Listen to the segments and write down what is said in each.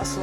So,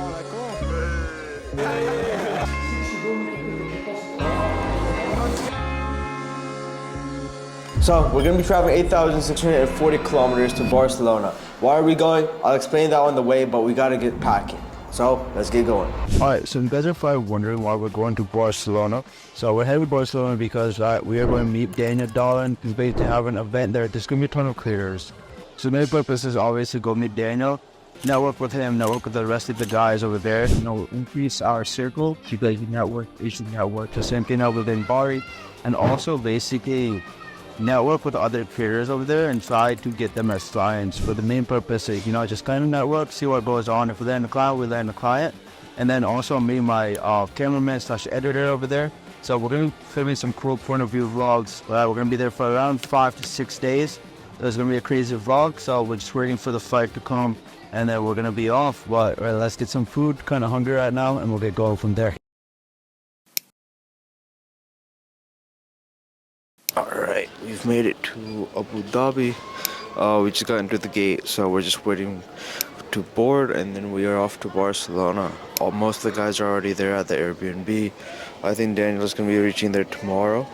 we're going to be traveling 8,640 kilometers to Barcelona. Why are we going? I'll explain that on the way, but we got to get packing. So, let's get going. Alright, so you guys are probably wondering why we're going to Barcelona. So we're headed to Barcelona because we are going to meet Daniel Dalen. He's basically having an event there. There's going to be a ton of creators. So the main purpose is always to go meet Daniel, network with him, network with the rest of the guys over there. You know, increase our circle, keep like network, Asian network, the same thing out within Bari, and also basically network with other creators over there and try to get them as clients. For the main purpose is, you know, just kind of network, see what goes on. If we land a client, we land a client. And then also me, my cameraman / editor over there. So we're going to be filming some cool point of view vlogs. We're going to be there for around 5 to 6 days. There's going to be a crazy vlog, so we're just waiting for the flight to come and then we're going to be off. But let's get some food, kind of hungry right now, and we'll get going from there. Alright, we've made it to Abu Dhabi. We just got into the gate, so we're just waiting to board, and then we are off to Barcelona. Most of the guys are already there at the Airbnb. I think Daniel's going to be reaching there tomorrow.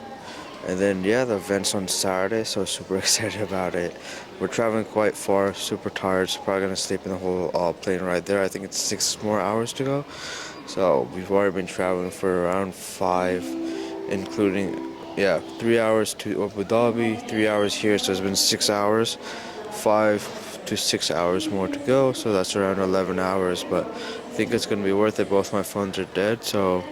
And then, yeah, the event's on Saturday, so super excited about it. We're traveling quite far, super tired, so probably going to sleep in the whole plane right there. I think it's 6 more hours to go. So we've already been traveling for around 5, including... yeah, 3 hours to Abu Dhabi, 3 hours here, so it's been 6 hours, 5 to 6 hours more to go, so that's around 11 hours, but I think it's going to be worth it. Both my phones are dead, so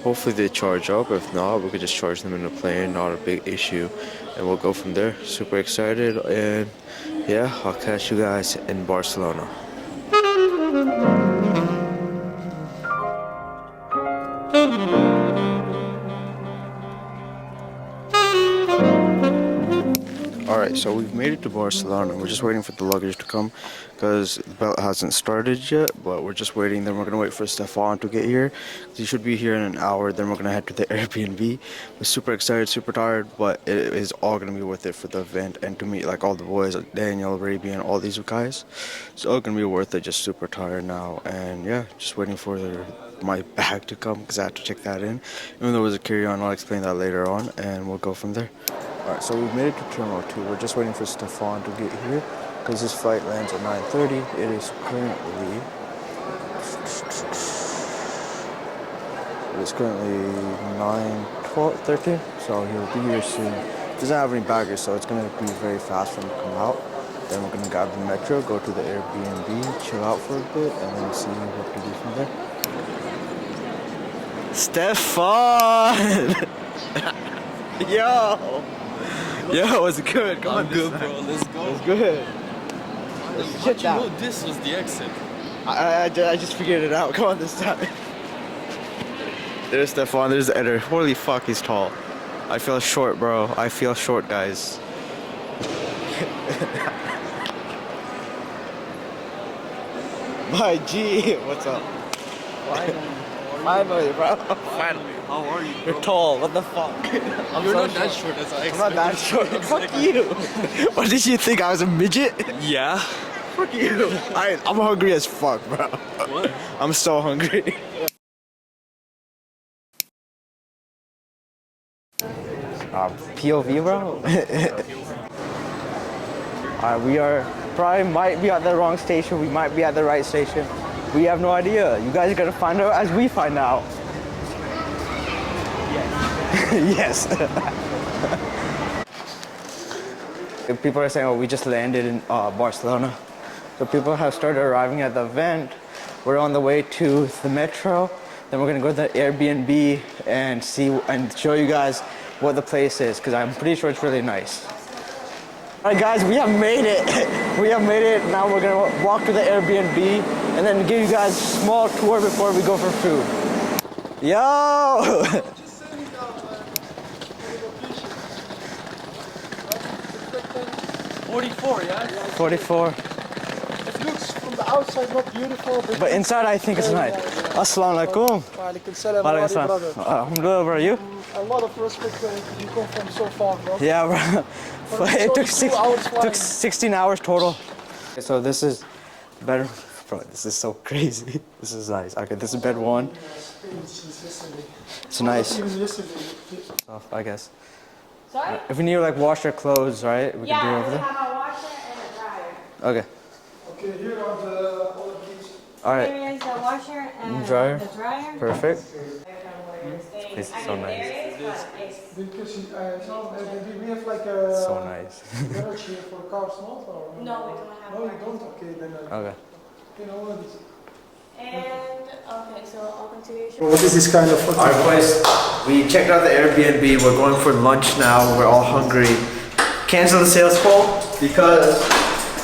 hopefully they charge up. If not, we could just charge them in the plane, not a big issue, and we'll go from there. Super excited, and yeah, I'll catch you guys in Barcelona. Alright, so we've made it to Barcelona. We're just waiting for the luggage to come because the belt hasn't started yet, but we're just waiting. Then we're going to wait for Stefan to get here. He should be here in an hour. Then we're going to head to the Airbnb. We're super excited, super tired, but it is all going to be worth it for the event and to meet like all the boys, like Daniel, Rebien, all these guys. It's all going to be worth it, just super tired now. And yeah, just waiting for my bag to come because I had to check that in. Even though it was a carry-on, I'll explain that later on, and we'll go from there. Alright, so we've made it to Terminal 2. We're just waiting for Stefan to get here because his flight lands at 9:30. It is currently 9:13, so he'll be here soon. He doesn't have any baggage, so it's going to be very fast for him to come out. Then we're going to grab the metro, go to the Airbnb, chill out for a bit, and then see what to do from there. Stefan! Yo! Yo, what's good? Come on, good, bro. Let's go. It's good. How'd you know this was the exit? I just figured it out. Come on this time. There's Stefan. There's the editor. Holy fuck, he's tall. I feel short, bro. I feel short, guys. My G, what's up? Finally, bro. Finally. How are you, bro? You're tall. What the fuck? You're not that short as I expected. I'm not that short. Fuck you. What did you think? I was a midget? Yeah. Fuck you. I'm hungry as fuck, bro. What? I'm so hungry. POV, bro. We are probably might be at the wrong station. We might be at the right station. We have no idea. You guys are gonna find out as we find out. Yes. People are saying, oh, we just landed in Barcelona. So people have started arriving at the event. We're on the way to the metro. Then we're gonna go to the Airbnb and show you guys what the place is, because I'm pretty sure it's really nice. All right, guys, we have made it. We have made it. Now we're gonna walk to the Airbnb and then give you guys a small tour before we go for food. Yo! 44, yeah? 44. It looks from the outside not beautiful, But inside I think it's nice. Assalamu alaikum. Walaikum salam, brother. Alhamdulillah, bro. You? A lot of respect where you come from so far, bro. Yeah, bro. It took 16 hours total. So this is better bro, this is so crazy. This is nice. Okay, this is bed 1. It's nice. Oh, I guess. Sorry? If we need to like wash our clothes, right? We can do it over we there. have a washer and a dryer. Okay. Okay, here are the all of these. All right. Here is the washer and Dryer. the dryer. Perfect. This is so nice. Because we have like a So nice. garage here for cars, not? Or? No, we don't have No, you one. don't? Okay, then Okay. you know what is. And, okay, so I'll continue. What is this kind of Alright boys, we checked out the Airbnb, we're going for lunch now, we're all hungry. Cancel the sales call because,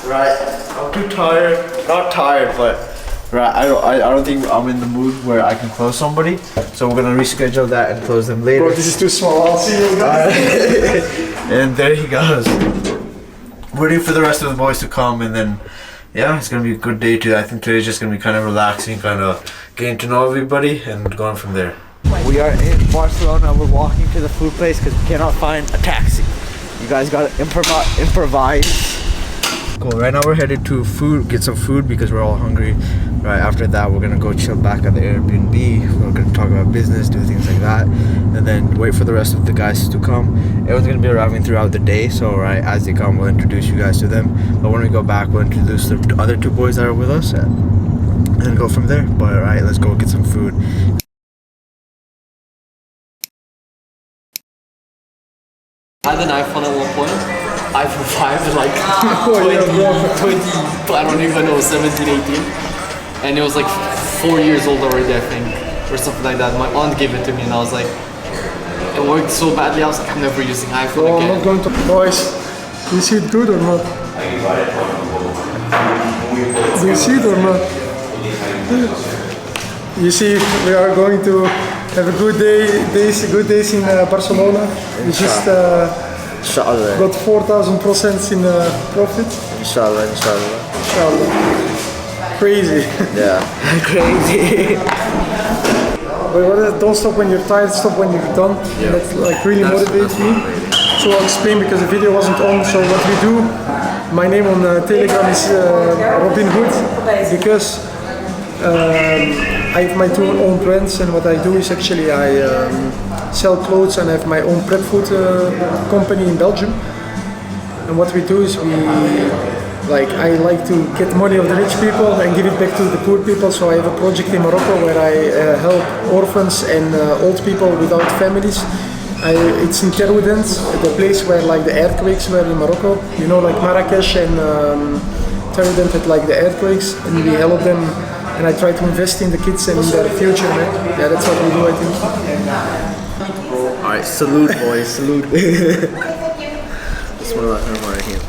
right, I'm too tired, not tired, but right, I don't think I'm in the mood where I can close somebody, so we're gonna reschedule that and close them later. Bro, this is too small. I'll see you guys. And there he goes. Waiting for the rest of the boys to come, and then yeah, it's gonna be a good day too. I think today's just gonna be kind of relaxing, kind of getting to know everybody and going from there. We are in Barcelona. We're walking to the food place because we cannot find a taxi. You guys gotta improvise. Cool. Right now we're headed to get some food because we're all hungry. Right after that, we're gonna go chill back at the Airbnb. We're gonna talk about business, do things like that, and then wait for the rest of the guys to come. Everyone's gonna be arriving throughout the day, so right as they come, we'll introduce you guys to them. But when we go back, we'll introduce the other 2 boys that are with us, and go from there. But alright, let's go get some food. I had an iPhone at one point. iPhone 5, like 20, I don't even know, 17, 18. And it was like 4 years old already, I think, or something like that. My aunt gave it to me and I was like, it worked so badly, I was like, I'm never using iPhone Bro, I'm again. not going to. Boys, do you see it good or not? Do you see it or not? You see, we are going to have a good days in Barcelona. We just Inshallah. got 4,000% in profit. Inshallah, inshallah. Inshallah. Crazy. Yeah. Crazy. But what is, don't stop when you're tired, stop when you're done. Yeah. That's like really motivates me. So I'll explain because the video wasn't on. So what we do, my name on Telegram is Robin Hood because I have my 2 own brands, and what I do is actually I sell clothes and I have my own prep food company in Belgium. And what we do is I like to get money of the rich people and give it back to the poor people. So I have a project in Morocco where I help orphans and old people without families. It's in Terwoudent, the place where like the earthquakes were in Morocco. You know, like Marrakesh and Terwoudent had like the earthquakes, and we help them. And I try to invest in the kids and in their future, man. Yeah, that's what we do, I think. Alright, salute boys, salute. This one right here.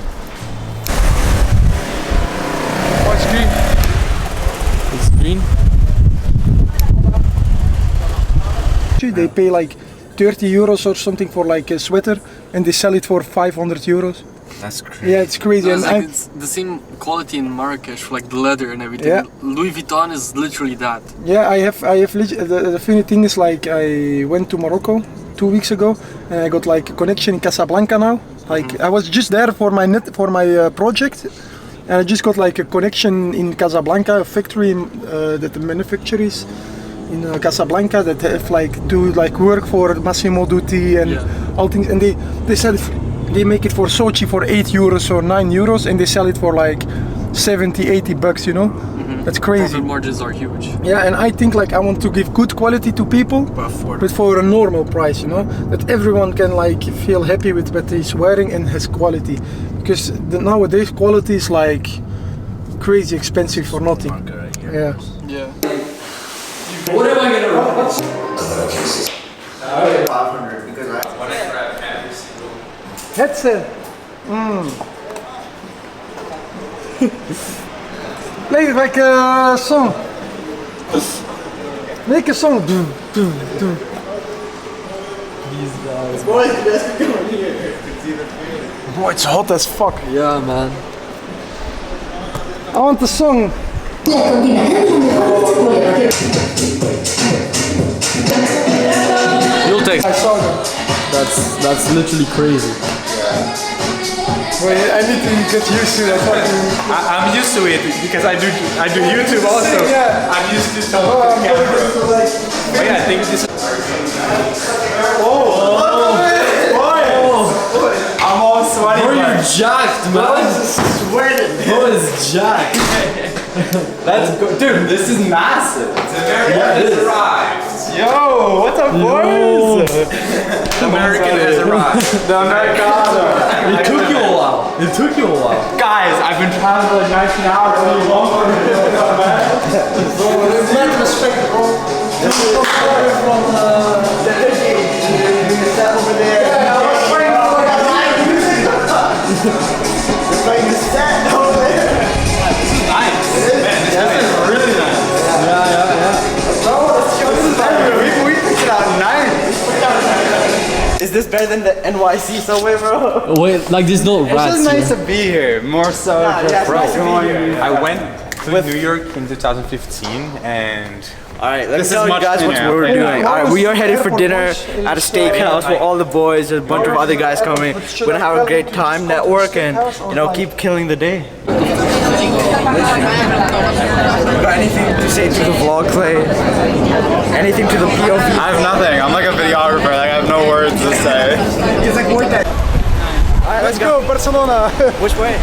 What's green? It's green? They pay like 30 euros or something for like a sweater, and they sell it for 500 euros. That's crazy. Yeah, it's crazy. No, And it's, like, it's the same quality in Marrakesh, like the leather and everything. Yeah. Louis Vuitton is literally that. yeah, the funny thing is like I went to Morocco 2 weeks ago, and I got like a connection in Casablanca now. Like I was just there for my project, and I just got like a connection in Casablanca, a factory that the manufacturers in Casablanca that have like do like work for Massimo Dutti and all things, and they sell it. They make it for so cheap, for 8 euros or 9 euros, and they sell it for like 70, 80 bucks, you know? That's crazy. Profit margins are huge. Yeah, and I think like I want to give good quality to people, but for a normal price, you know? That everyone can like feel happy with what he's wearing and has quality. Because nowadays quality is like crazy expensive for nothing. Yeah. Yeah. What am I gonna write? 500 because Headset. Play like a song. Make a song. These guys. Bro, it's hot as fuck. Yeah, man. I want a song. You'll take. I saw them. That's literally crazy. Wait, I need to get used to that fucking... I'm used to it because I do YouTube also. Yeah. I'm used to talking to camera. Wait, I think this. I'm all sweaty. Bro, you're jacked, man. Bro is jacked. Let's go, dude. This is massive. Yeah, it is. Yo, what's up, boys? The American has arrived. The Americano. It took you a while. It took you a while. Guys, I've been traveling for like 19 hours. Really long for this, man. Let respect, bro. This is from the decade. Step over there. Yeah, I was playing You're playing the set over there. This is nice. Man, this is really nice. Bro, let's show this is We picked it out nice. Is this better than the NYC subway, bro? Wait, like there's no It's rats just nice here. to be here. More so, yeah, bro. it's nice to be here. I went to New York in 2015, and Alright, let me This is tell you much guys what thinner. we're doing. Alright, we are headed for dinner at a steakhouse with all the boys. There's a bunch of other guys coming. We're gonna have a great time, network, and keep killing the day. Got anything to say to the vlog, Clay? Anything to the POV? I have nothing. I'm like a videographer. Like, I have no words to say. Alright, Let's go, Barcelona. Which way?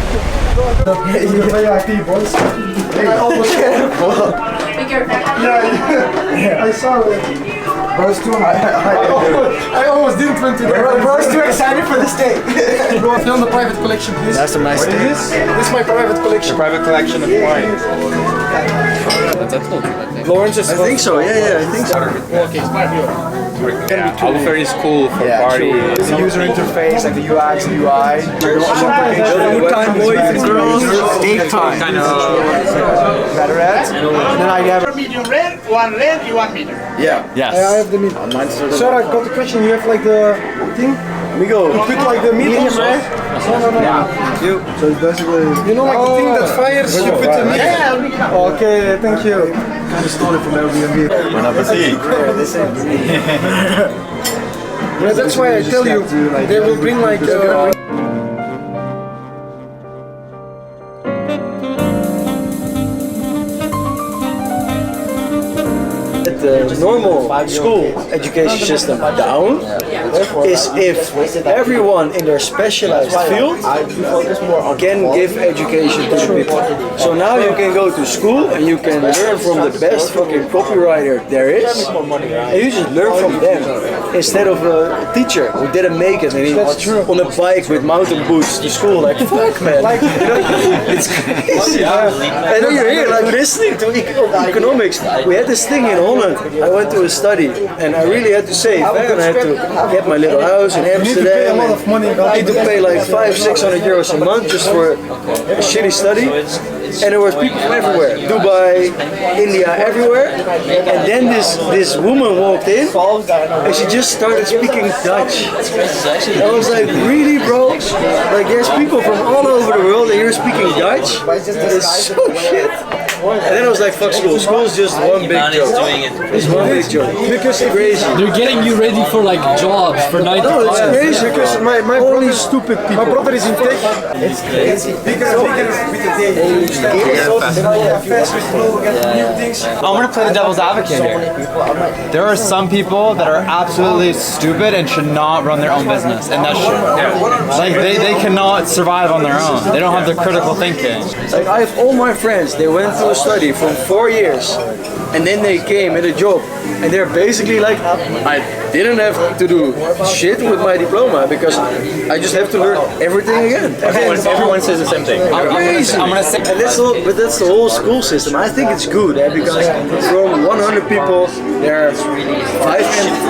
VIP, boys. I almost I saw it. Bro, it's too high. I almost didn't went to the Bro's too excited for the steak. Bro, film the private collection, please. That's some nice steak. This is my private collection. Private collection of wine. Lawrence is I think so, yeah, I think so. Yeah, Abu Dhabi is cool for party. The user interface, like the UX, the UI. Good time, boys and girls. Steak time. Kind of. Better ads. And then I have... Medium rare, one rare, you want medium. Yeah. Yes. I have the meat. Sir, I got the question. You have like the thing? Amigo. You put like the meat Medium also? rare? No. Yeah. So it's basically... You know like the thing that fires, you put the meat? Yeah, Okay, thank you. Kind of stole it from Airbnb. Bon appetit. Yeah, that's why I tell you, they will bring like... The normal school education system down is if everyone in their specialized field can give education to the people. So now you can go to school and you can learn from the best fucking copywriter there is, and you just learn from them instead of a teacher who didn't make it and he on a bike with mountain boots to school. Like fuck, man, it's crazy. And then you're here like listening to economics. We had this thing in Holland. I went to a study and I really had to save, man. I had to get my little house in Amsterdam. I need to pay like 500-600 euros a month just for a shitty study. And there was people from everywhere, Dubai, India, everywhere. And then this woman walked in and she just started speaking Dutch. I was like, really, bro? Like there's people from all over the world and you're speaking Dutch? It's so shit. And then I was like, fuck school. School's just one big joke. It's one big joke. Because it's crazy. They're getting you ready for like jobs for 9 to 5. No, it's crazy Because my brother is stupid people. My brother is in tech. It's crazy. I'm gonna play the devil's advocate here. There are some people that are absolutely stupid and should not run their own business, and that should, like they cannot survive on their own. They don't have the critical thinking. Like I have all my friends, they went to a study for 4 years and then they came at a job and they're basically like, I didn't have to do shit with my diploma because I just have to learn everything again. Everyone says the same thing. Crazy. I'm gonna say. And that's the whole school system. I think it's good because from 100 people there are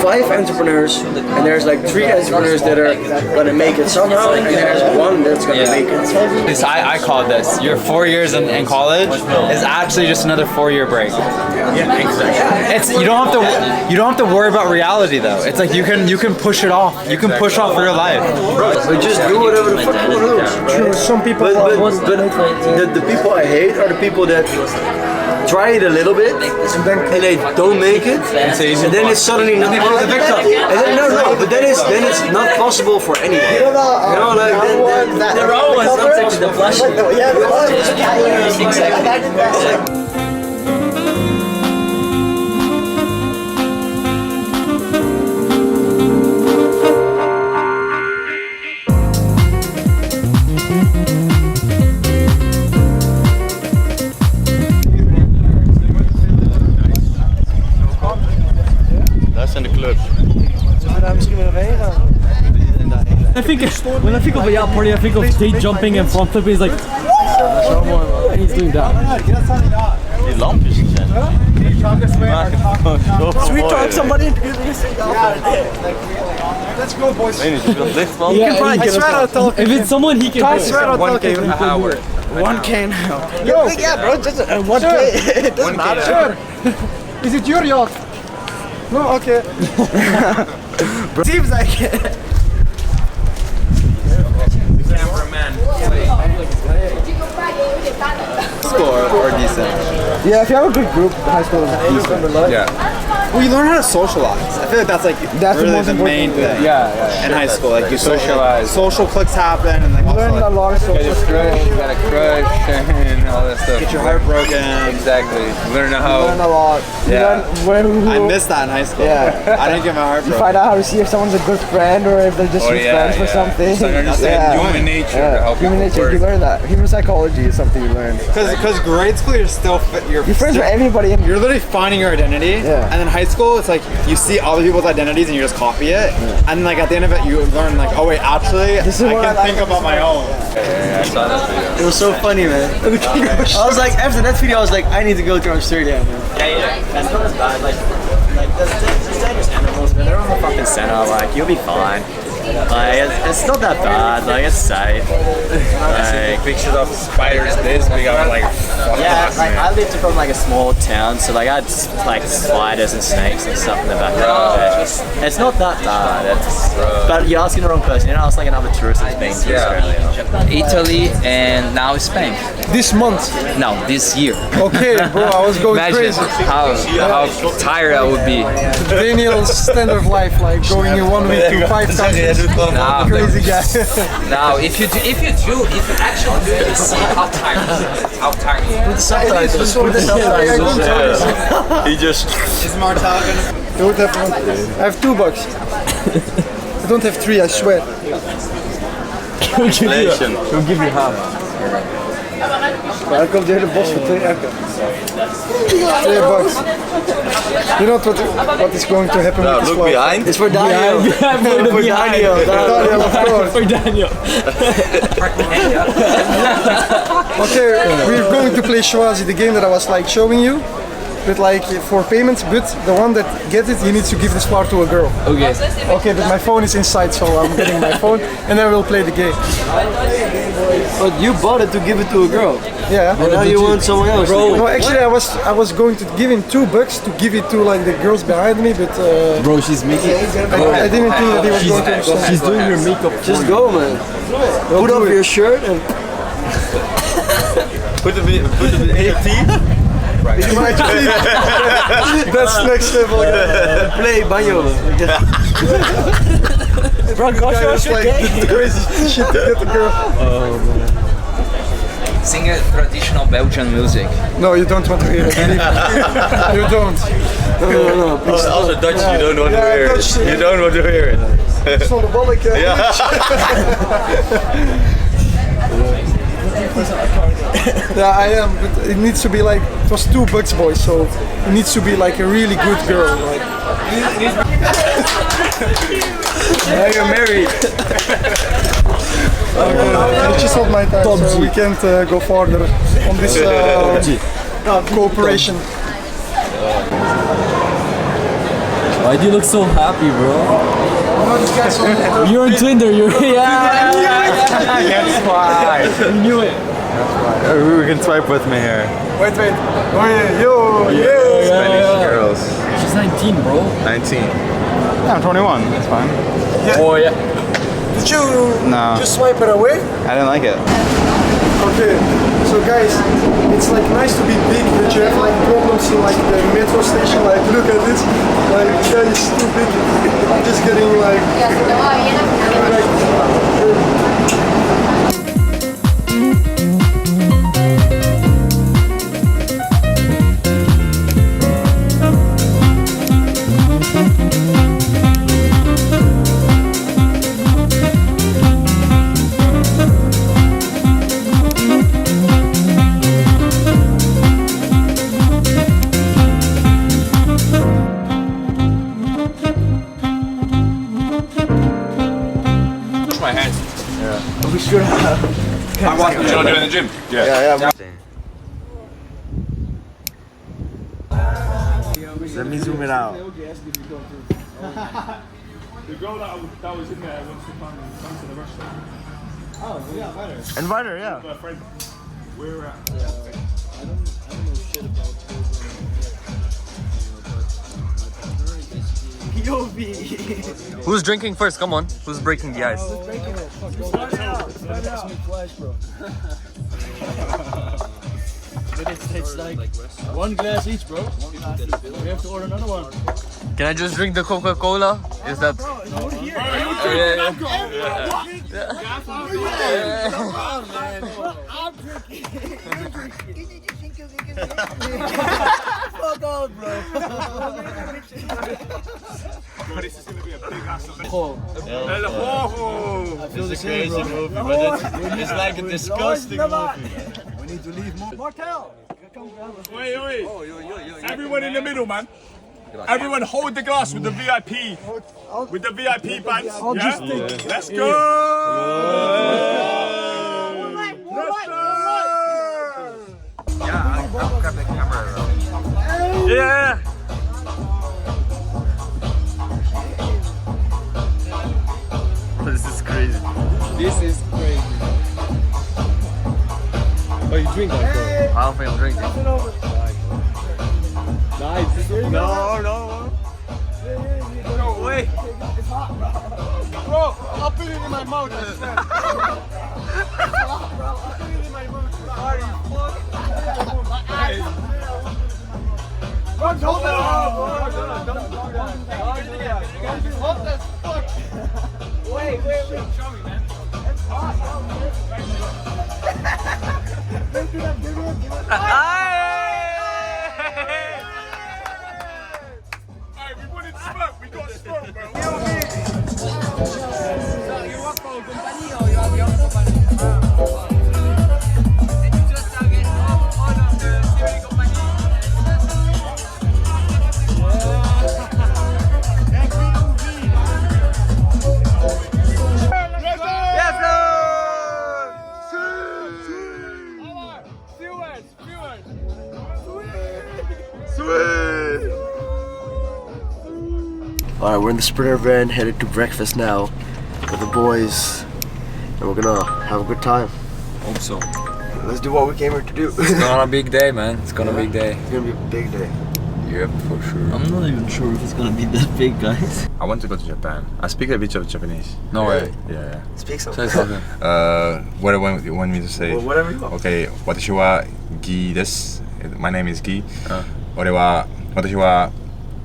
five entrepreneurs and there's like 3 entrepreneurs that are gonna make it somehow and there's one that's gonna make it. I call this. Your 4 years in college is actually just another 4-year break. Yeah, exactly. It's you don't have to worry about reality though. It's like you can push it off. You can push off real life. But just do whatever the fuck you want to do. True, some people But the people I hate are the people that try it a little bit and they don't make it, and then it's suddenly not possible. And then but then it's not possible for anyone. You know, like they're always subject to the flush. Exactly. I think when I think of a yacht party, I think of date jumping and front flipping. He's like, and he's doing that. Sweet talk somebody. Let's go, boys. If it's someone he can I swear I'll tell you. 1K now. Yo, Yeah, bro, just 1K. It doesn't matter. sure. Is it your yacht? No, okay. Seems like it. Or decent. Yeah, if you have a good group, high school is decent. Yeah. Well, you learn how to socialize. I feel like that's really the main thing. Yeah. In high school, like you socialize. Social clicks happen, and like Learn a lot of social skills. You got a crush and all that stuff. get your heart broken. Exactly. Learn how. Learn a lot. You Yeah. learn who, I missed that in high school. Yeah. I didn't get my heart you broken. find out how to see if someone's a good friend or if they're just your friends for something. So you understand human nature. How Human people nature, work. you learn that. Human psychology is something you learn. Because grade school, you're still You're friends with everybody. You're literally finding your identity. Yeah. And then high school, it's like you see other people's identities and you just copy it. And then like at the end of it, you learn like, oh wait, actually, This is I what can I like. think about my own. Yeah, I saw that video. It was so funny, man. I was like, after that video, I was like, I need to go to Australia. That's not as bad. Like the dangerous animals, man. They're on the fucking center. Like, you'll be fine. Like, it's not that bad. Like, it's safe. Like, Pictures of spiders this big. I'm like, fuck yeah, off, like man. I lived from like a small town, so like I had like spiders and snakes and stuff in the background. It's not that bad. But you're asking the wrong person. You know, I was like another tourist that's been to Australia. Italy and now Spain. This month. No, this year. Okay, bro, I was going Imagine crazy. how tired I would be. Daniel's standard life, like going in 1 week to 5 countries. Now, Crazy guy. now, if you actually do it, you see how tired he is. With the subtitles. With the subtitles. He just. Is Mark talking? Don't have one. I have $2. I don't have 3, I swear. We'll give you half. Maar dan komt de hele bos voor 2 ekken. $2. You know what is going to happen with this Look one? behind. It's for Daniel. For Daniel. Daniel, of course. For Daniel. Okay, we're going to play Schwazi, the game that I was like showing you. But like for payments, but the one that gets it, you need to give this part to a girl. Okay. Okay, but my phone is inside, so I'm getting my phone, and then we'll play the game. But you bought it to give it to a girl. Yeah. And now you want someone else. No, actually, I was going to give him $2 to give it to like the girls behind me, but Bro, she's making. I didn't think that he was going to understand. She's doing your makeup. Just go, man. Put up your shirt and Put the 18. That's next level. play banjo. Bro, gosh, like the crazy shit to get the girl. Sing a traditional Belgian music. No, you don't want to hear it. You don't. No, please. Also Dutch, you don't want to Yeah, hear it. Dutch, You don't want to hear it. Zonder balken. Yeah, I am, but it needs to be like, it was $2, boys, so it needs to be like a really good girl. Like. Now you're married. It's just not my time, so we can't go further on this cooperation. Why do you look so happy, bro? You're on Tinder. You're yeah. That's why. You knew it. Who can swipe with me here? Wait. Yo, yeah. Spanish girls. She's 19, bro. 19. Yeah, I'm 21. That's fine. Yeah. Oh yeah. Did you No. just swipe it away? I didn't like it. Okay, so guys, it's like nice to be big, but you have like problems in like the metro station. Like, look at this, like the guy is too big. I'm just getting like. My hands. Yeah. We should have. Should I do it in the gym? Yeah. Let me zoom it out. The girl that was in there wants to come to the restaurant. Oh, yeah, invite her, yeah. My friend, we're at. I don't know shit about POV. Who's drinking first? Come on. Who's breaking the ice? It's like one glass each, bro. We have to order another one. Can I just drink the Coca-Cola? Is that? I'm drinking. Fuck off, bro. This is gonna be a big ass event. I feel the same, bro. movie, but it's like a disgusting movie. We need to leave more. Martel! Wait. Everyone in the middle, man. Everyone hold the glass with the VIP. With the VIP bags. Yeah? Let's go! Yeah, I'll grab the camera around. Yeah! This is crazy. This is crazy. Oh, you drink that, bro? I don't think I'm drinking. Nice. No. No way. It's hot, bro. Bro, I'll put it in my mouth. It's hot, bro. I'll put it in my mouth. Sorry, fuck. Hold on. Don't do that. It's hot as fuck. Wait. Show me, man. It's hot, bro. Give it. We wanted smoke, we got smoke, bro. Alright, we're in the Sprinter van, headed to breakfast now with the boys, and we're gonna have a good time. Hope so. Let's do what we came here to do. It's gonna be a big day, man. It's gonna be a big day. It's gonna be a big day. Yep, for sure. I'm not even sure if it's gonna be that big, guys. I want to go to Japan. I speak a bit of Japanese. No way. Yeah. Speak some. Say something. What do you want me to say? Well, whatever you want. Okay, 私はギです。My name is Gi. 私は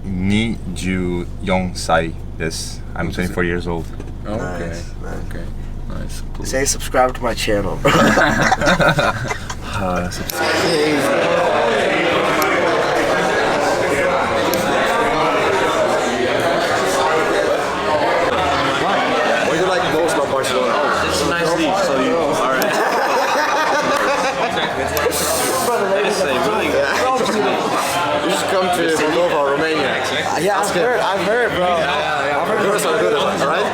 24歳です。I'm 24 years old. Okay. Nice, man. Okay. Nice. Cool. Say subscribe to my channel. What do you like most about Barcelona? It's a nice league, so you alright. You should come to Moldova, Romania. Yeah, I've heard, bro. I've heard the girls are good, alright?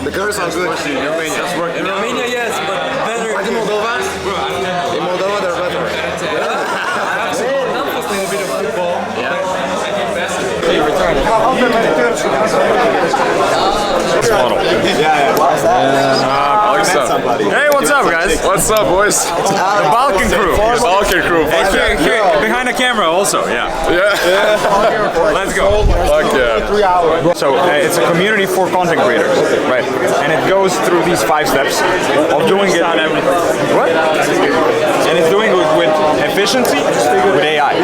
The girls are good in Romania. In Romania, yes, but better. But in Moldova? In Moldova, they're better. A bit of football. Yeah. Yeah. somebody. Hey, what's up, guys? What's up, boys? The Balkan crew. The Balkan crew. Hey, here, behind the camera also, yeah. Let's go. Fuck yeah. So it's a community for content creators, right? And it goes through these 5 steps of doing it. What? And it's doing it with efficiency, with AI.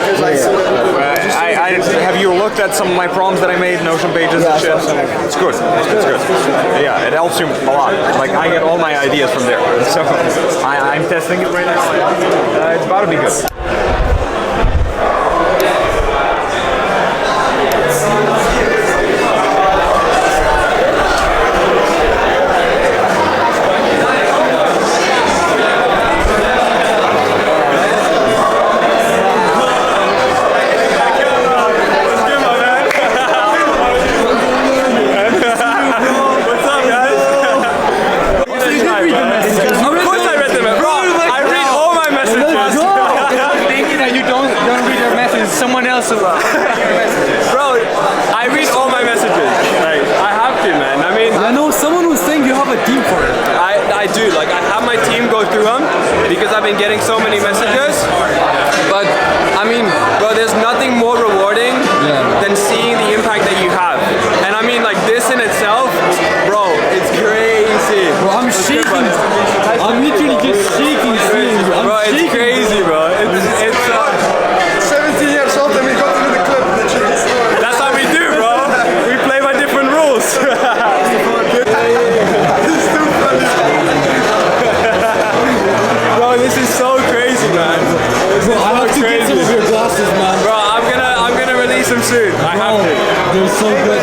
Have you looked at some of my prompts that I made, Notion pages and shit? It's good. It's good. Yeah, it helps you a lot. Like I get all my ideas from there. So I'm testing it right now. It's about to be good. Someone else will. Bro, I read all my messages. Like, I have to, man. I mean, I know someone was saying you have a team for it. I do. Like, I have my team go through them because I've been getting so many messages. But I mean, bro, there's nothing more rewarding than seeing the impact that you have. And I mean, like this in itself, bro, it's crazy. Bro, I'm shaking. I'm literally just shaking. Bro, it's crazy, bro. It's 17 years old and we got into the club. That's how we do, bro. We play by different rules. Bro, this is so crazy, man. Bro, I have to get some of your glasses, man. Bro, I'm gonna release them soon. I have to. They're so good.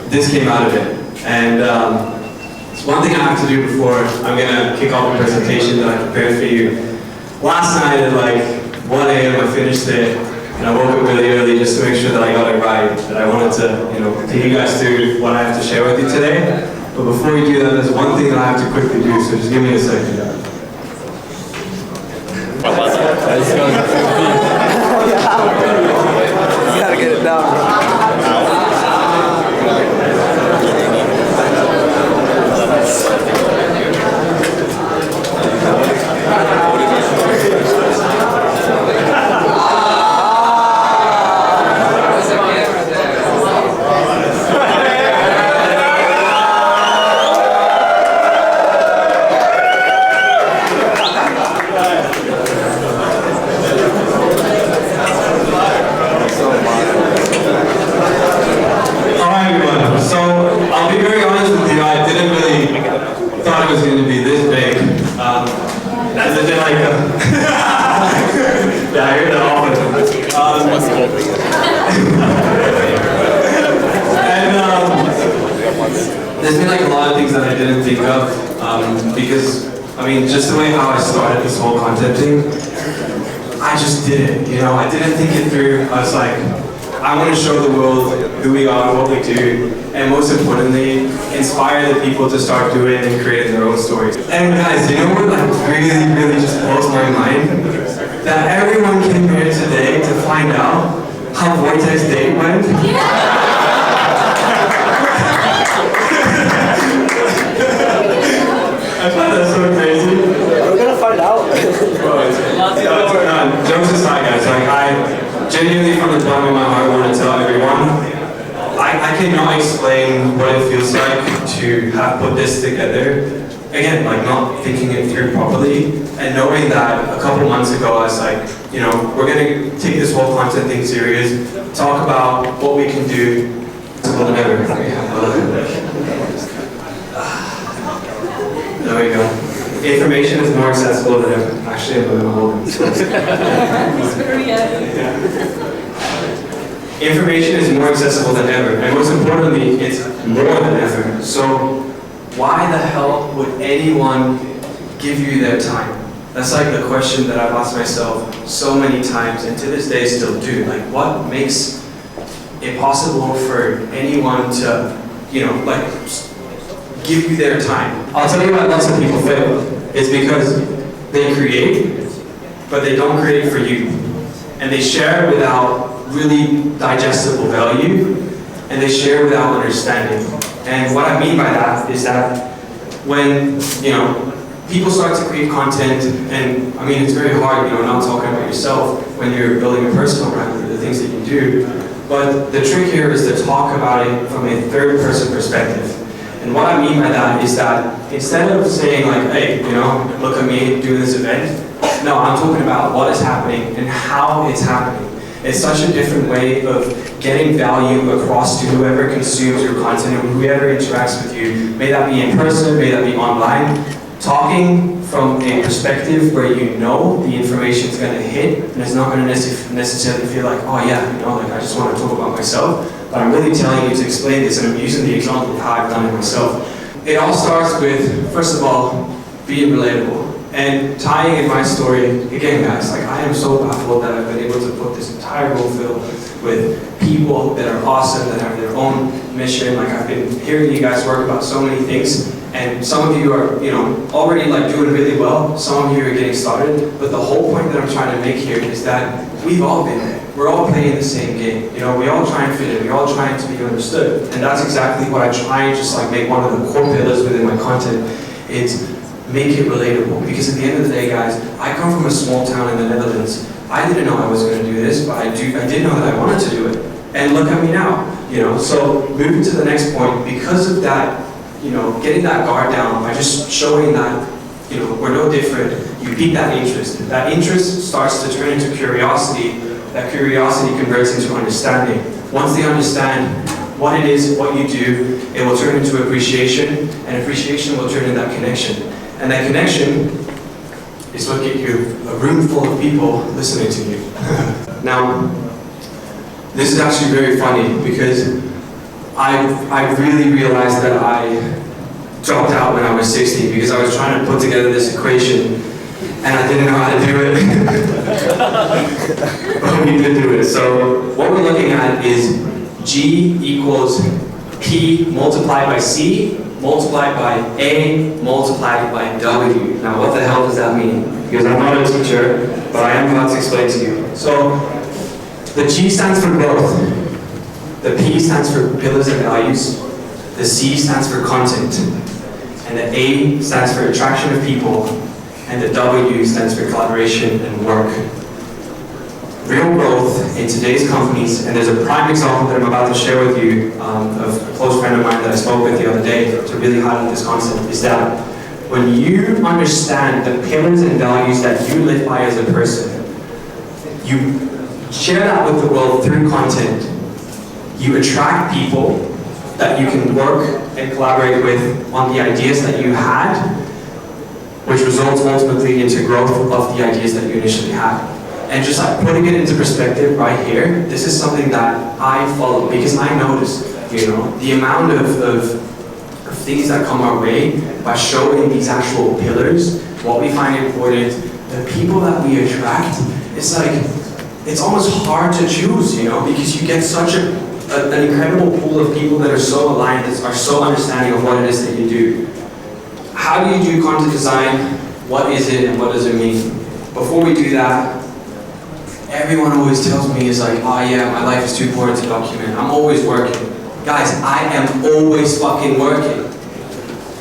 This came out of it, and it's one thing I have to do before I'm gonna kick off a presentation that I prepared for you. Last night at like 1 a.m. I finished it, and I woke up really early just to make sure that I got it right. That I wanted to, take you guys through what I have to share with you today. But before we do that, there's one thing that I have to quickly do. So just give me a second. You gotta get it down. like a lot of things that I didn't think of because, I mean, just the way how I started this whole content thing, I just did it, you know, I didn't think it through. I was like, I want to show the world who we are, what we do, and most importantly, inspire the people to start doing and creating their own stories. And guys, you know what like really just blows my mind? That everyone came here today to find out how Vortex date went. I thought that's so crazy. We're gonna find out. Jokes aside, guys, like I genuinely from the bottom of my heart want to tell everyone, I cannot explain what it feels like to have put this together. Again, like not thinking it through properly, and knowing that a couple months ago I was like, you know, we're gonna take this whole content thing serious, talk about what we can do. Whatever. There we go. Information is more accessible than ever. Actually, I'm gonna hold it. Information is more accessible than ever, and most importantly, it's more than ever. So, why the hell would anyone give you their time? That's like the question that I've asked myself so many times, and to this day still do. Like, what makes it possible for anyone to, you know, like, give you their time? I'll tell you why lots of people fail. It's because they create, but they don't create for you. And they share without really digestible value, and they share without understanding. And what I mean by that is that when, you know, people start to create content, and I mean, it's very hard, you know, not talking about yourself when you're building a personal brand, the things that you do. But the trick here is to talk about it from a third-person perspective. And what I mean by that is that instead of saying like, hey, you know, look at me doing this event, no, I'm talking about what is happening and how it's happening. It's such a different way of getting value across to whoever consumes your content and whoever interacts with you. May that be in person, may that be online. Talking from a perspective where you know the information is going to hit, and it's not going to necessarily feel like, oh yeah, you know, like I just want to talk about myself, but I'm really telling you to explain this, and I'm using the example of how I've done it myself. It all starts with, first of all, being relatable. And tying in my story, again guys, like I am so baffled that I've been able to put this entire room filled with people that are awesome, that have their own mission. Like I've been hearing you guys work about so many things, and some of you are, you know, already like doing really well, some of you are getting started, but the whole point that I'm trying to make here is that we've all been there. We're all playing the same game. You know, we all try and fit in, we're all trying to be understood. And that's exactly what I try and just like make one of the core pillars within my content is make it relatable. Because at the end of the day, guys, I come from a small town in the Netherlands. I didn't know I was going to do this, but I did know that I wanted to do it. And look at me now, you know. So moving to the next point, because of that, you know, getting that guard down by just showing that, you know, we're no different, you pique that interest. That interest starts to turn into curiosity. That curiosity converts into understanding. Once they understand what it is, what you do, it will turn into appreciation, and appreciation will turn into that connection. And that connection is what gets you a room full of people listening to you. Now, this is actually very funny because I really realized that I dropped out when I was 16 because I was trying to put together this equation and I didn't know how to do it. But we did do it. So what we're looking at is G equals P multiplied by C multiplied by A multiplied by W. Now what the hell does that mean? Because I'm not a teacher, but I am about to explain to you. So the G stands for growth, the P stands for pillars and values, the C stands for content, and the A stands for attraction of people, and the W stands for collaboration and work. Real growth in today's companies, and there's a prime example that I'm about to share with you of a close friend of mine that I spoke with the other day to really highlight this concept, is that when you understand the pillars and values that you live by as a person, you share that with the world through content, you attract people that you can work and collaborate with on the ideas that you had, which results ultimately into growth of the ideas that you initially had. And just like putting it into perspective right here, this is something that I follow because I notice, you know, the amount of of things that come our way, by showing these actual pillars, what we find important, the people that we attract, it's like, it's almost hard to choose, you know, because you get such an incredible pool of people that are so aligned, that are so understanding of what it is that you do. How do you do content design? What is it and what does it mean? Before we do that, everyone always tells me is like, oh yeah, my life is too important to document. I'm always working. Guys, I am always fucking working.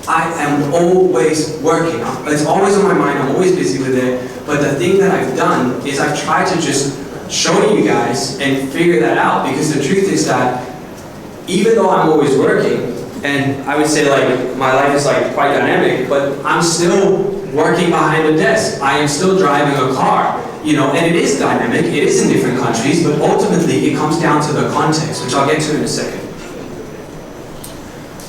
I am always working. It's always on my mind, I'm always busy with it. But the thing that I've done is I've tried to just show you guys and figure that out, because the truth is that even though I'm always working, and I would say like my life is like quite dynamic, but I'm still working behind a desk. I am still driving a car, you know, and it is dynamic, it is in different countries, but ultimately it comes down to the context, which I'll get to in a second.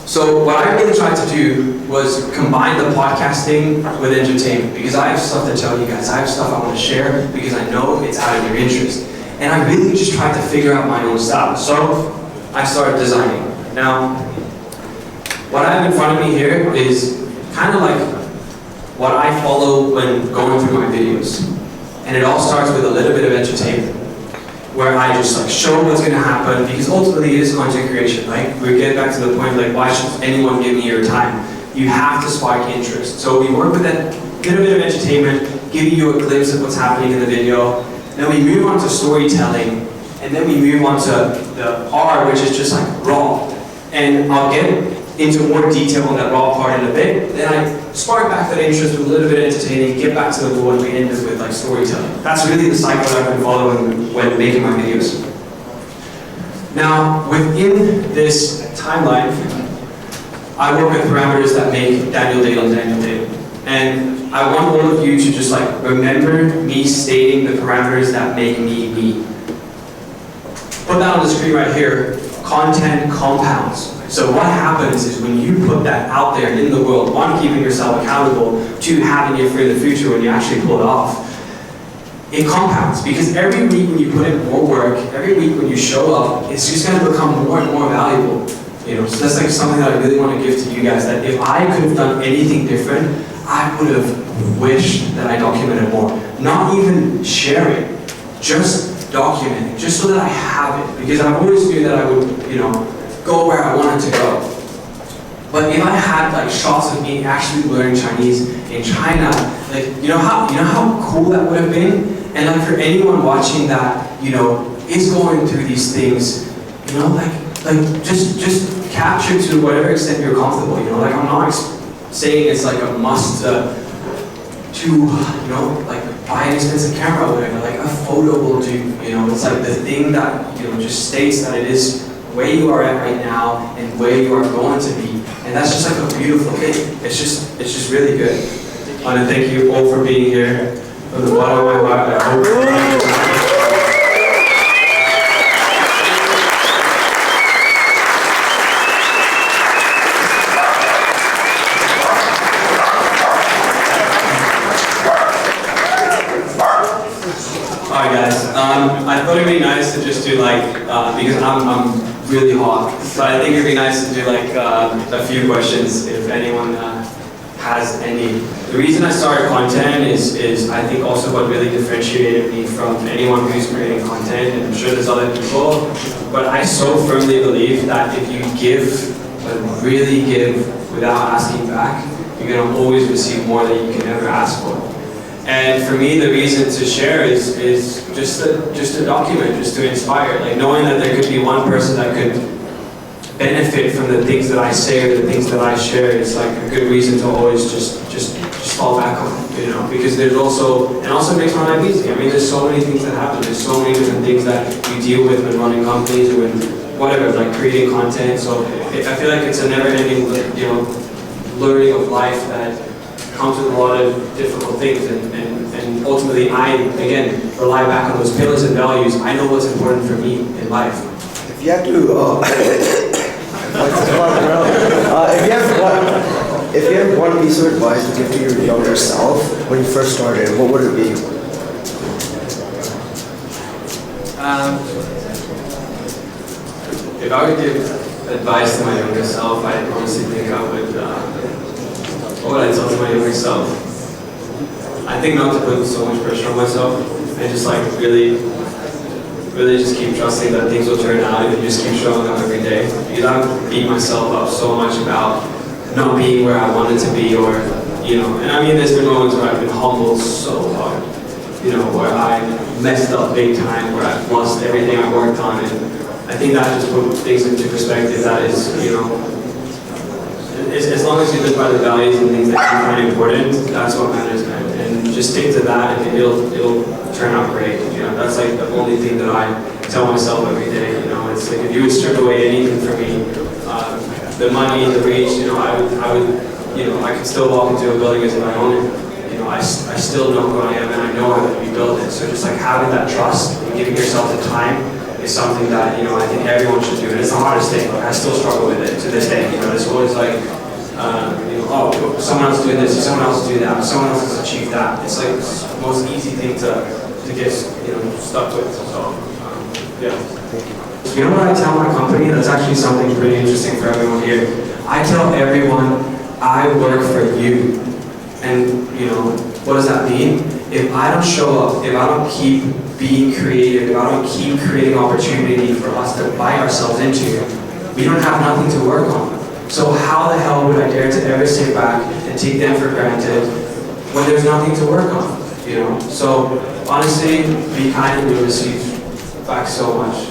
So what I really tried to do was combine the podcasting with entertainment, because I have stuff to tell you guys, I have stuff I want to share, because I know it's out of your interest. And I really just tried to figure out my own style. So I started designing. Now, what I have in front of me here is kind of like what I follow when going through my videos. And it all starts with a little bit of entertainment, where I just like show what's going to happen, because ultimately it is content creation, right? We get back to the point, like, why should anyone give me your time? You have to spark interest. So we work with that little bit of entertainment, giving you a glimpse of what's happening in the video. Then we move on to storytelling, and then we move on to the R, which is just like raw. And I'll get into more detail on that raw part in a bit. Then I spark back that interest with a little bit of entertaining, get back to the raw, and we end it with like storytelling. That's really the cycle that I've been following when making my videos. Now, within this timeline, I work with parameters that make Daniel Dalen. And I want all of you to just like remember me stating the parameters that make me. Put that on the screen right here. Content compounds. So what happens is when you put that out there in the world, one, keeping yourself accountable, two, having it for the future when you actually pull it off, it compounds. Because every week when you put in more work, every week when you show up, it's just going to become more and more valuable. You know, so that's like something that I really want to give to you guys, that if I could have done anything different, I would have wished that I documented more. Not even sharing, just documenting, just so that I have it. Because I always knew that I would, you know, go where I wanted to go. But if I had like shots of me actually learning Chinese in China, like you know how cool that would have been? And like for anyone watching that, you know, is going through these things, you know, like just capture to whatever extent you're comfortable, you know, like I'm not saying it's like a must to, you know, like buy an expensive camera or whatever, like a photo will do, you know, it's like the thing that, you know, just states that it is where you are at right now and where you are going to be. And that's just like a beautiful thing. It's just really good. I want to thank you all for being here. From the bottom of my heart, I hope Alright guys, I thought it'd be nice to just do like, because I'm really hot, but I think it'd be nice to do like a few questions if anyone has any. The reason I started content is I think also what really differentiated me from anyone who's creating content, and I'm sure there's other people, but I so firmly believe that if you give, but really give without asking back, you're going to always receive more than you can ever ask for. And for me, the reason to share is just to document, just to inspire. Like knowing that there could be one person that could benefit from the things that I say or the things that I share is like a good reason to always just fall back on, you know. Because there's also, and also makes my life easy. I mean, there's so many things that happen. There's so many different things that you deal with when running companies or when whatever, like creating content. So I feel like it's a never-ending, you know, learning of life that comes with a lot of difficult things, and ultimately I, again, rely back on those pillars and values. I know what's important for me in life. If you had to, if you have one piece of advice to give to your younger self when you first started, what would it be? If I would give advice to my younger self, I honestly think I would, what would I tell to my younger self? I think not to put so much pressure on myself and just like really just keep trusting that things will turn out and just keep showing up every day. Because I beat myself up so much about not being where I wanted to be, or, you know, and I mean there's been moments where I've been humbled so hard, you know, where I messed up big time, where I've lost everything I worked on, and I think that just put things into perspective. That is, you know, as long as you live by the values and things that you find important, that's what matters, man. And just stick to that, and it'll turn out great. You know, that's like the only thing that I tell myself every day. You know, it's like if you would strip away anything from me, the money, the reach, you know, I would, you know, I could still walk into a building as if I own it. You know, I still know who I am, and I know how to rebuild it. So just like having that trust and giving yourself the time is something that, you know, I think everyone should do. And it's the hardest thing. Like, I still struggle with it to this day. You know, it's always like, you know, oh, someone else doing this, someone else do that, someone else has achieved that. It's like the most easy thing to get, you know, stuck with. So, yeah. You know what I tell my company? That's actually something pretty interesting for everyone here. I tell everyone, I work for you. And, you know, what does that mean? If I don't show up, if I don't keep being creative, if I don't keep creating opportunity for us to buy ourselves into, we don't have nothing to work on. So how the hell would I dare to ever sit back and take them for granted when there's nothing to work on, you know? So honestly, be kind and you'll receive back so much.